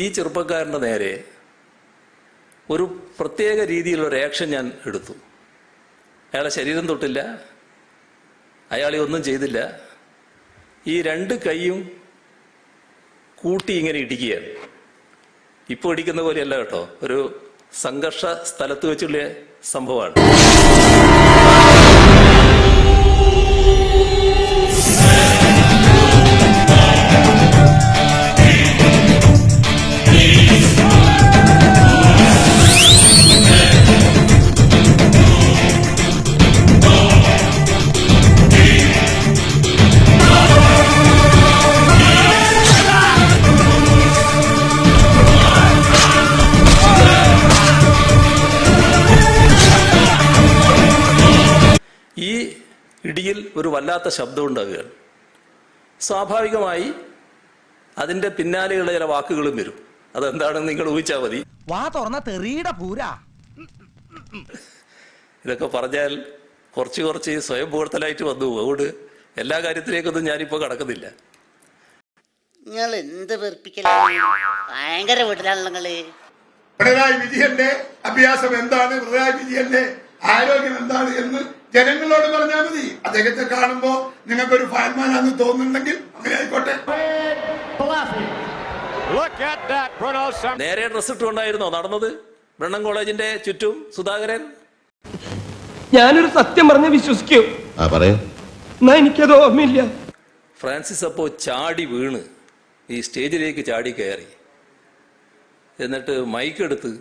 ഈ ചെറുപ്പക്കാരൻ്റെ നേരെ ഒരു പ്രത്യേക രീതിയിലുള്ള ഒരു ആക്ഷൻ ഞാൻ എടുത്തു. അയാളെ ശരീരം തൊട്ടില്ല, അയാളെ ഒന്നും ചെയ്തില്ല. ഈ രണ്ട് കൈയും കൂട്ടി ഇങ്ങനെ ഇടിക്കുകയാണ്. ഇപ്പോൾ ഇടിക്കുന്ന പോലെയല്ല കേട്ടോ, ഒരു സംഘർഷ സ്ഥലത്ത് വെച്ചുള്ള സംഭവമാണ്. ഈ ഇടിയിൽ ഒരു വല്ലാത്ത ശബ്ദം ഉണ്ടാകുകയാണ്. സ്വാഭാവികമായി അതിന്റെ പിന്നാലെയുള്ള ചില വാക്കുകളും വരും. അതെന്താണെന്ന് നിങ്ങൾ ഊഹിച്ചാൽ മതി. ഇതൊക്കെ പറഞ്ഞാൽ കുറച്ച് സ്വയം പൂർത്തലായിട്ട് വന്നു. അതുകൊണ്ട് എല്ലാ കാര്യത്തിലേക്കൊന്നും ഞാനിപ്പോ കടക്കുന്നില്ല. നിങ്ങൾ എന്ത് വെറുപ്പിക്കലാണ്, ഭയങ്കര വീട്ടിലാണല്ലോ നിങ്ങള്. പിണറായി വിജയന്റെ അഭ്യാസം എന്താണ്, പിണറായി വിജയന്റെ ആരോഗ്യം എന്താണ് എന്ന് ജനങ്ങളോട് പറഞ്ഞാൽ മതി. അദ്ദേഹത്തെ കാണുമ്പോ നിങ്ങൾക്കൊരു ഫയൽമാനാന്ന് തോന്നുന്നുണ്ടെങ്കിൽ അങ്ങനെ ആയിക്കോട്ടെ. നേരെ ഡ്രസ് ഇട്ടുകൊണ്ടായിരുന്നോ നടന്നത് ബ്രണ്ണൻ കോളേജിന്റെ ചുറ്റും സുധാകരൻ? ഞാനൊരു സത്യം പറഞ്ഞ് വിശ്വസിക്കൂ, എന്നാ എനിക്കത് ഓർമ്മയില്ല. ഫ്രാൻസിസ് അപ്പോ ചാടി വീണ് ഈ സ്റ്റേജിലേക്ക് ചാടി കയറി. എന്നിട്ട് മൈക്കെടുത്ത്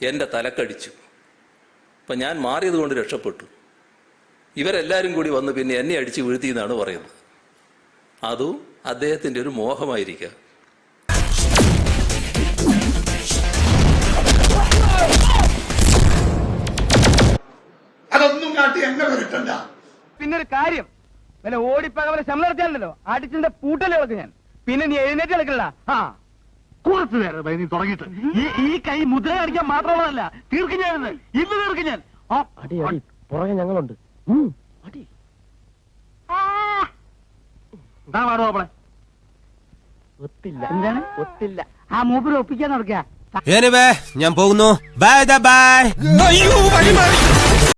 എൻ്റെ തലക്കടിച്ചു. അപ്പം ഞാൻ മാറിയത് കൊണ്ട് രക്ഷപ്പെട്ടു. ഇവരെല്ലാവരും കൂടി വന്ന് പിന്നെ എന്നെ അടിച്ച് വീഴ്ത്തി എന്നാണ് പറയുന്നത്. അതും അദ്ദേഹത്തിൻ്റെ ഒരു മോഹമായിരിക്കാം. അതൊന്നും കാട്ടി എന്നെ വരട്ടണ്ട. പിന്നൊരു കാര്യം, വല്ല ഓടിപ്പകവരെ ശമ്പളം നടത്തിയാലല്ലോ അടിച്ചിന്റെ പൂട്ടല് കളക്ക് ഞാൻ. പിന്നെ നീ എഴുന്നേറ്റ് കളിക്കണ്ട. കുറച്ചു നേരം നീ തുടങ്ങിയിട്ട് ഈ കൈ മുദ്ര കാണിക്കാൻ മാത്രമുള്ളതല്ല, തീർക്കും ഞാൻ ഇന്ന് തീർക്കും ഞാൻ. അടി അടി പുറകെ ഞങ്ങളുണ്ട്. അടി എന്താ പാടുവോ അവളെ? ഒത്തില്ല. എന്താണ് ഒത്തില്ല? ആ മൂപ്പര് ഒപ്പിക്കാൻ നടക്കുക. ഞാൻ പോകുന്നു. Bye bye.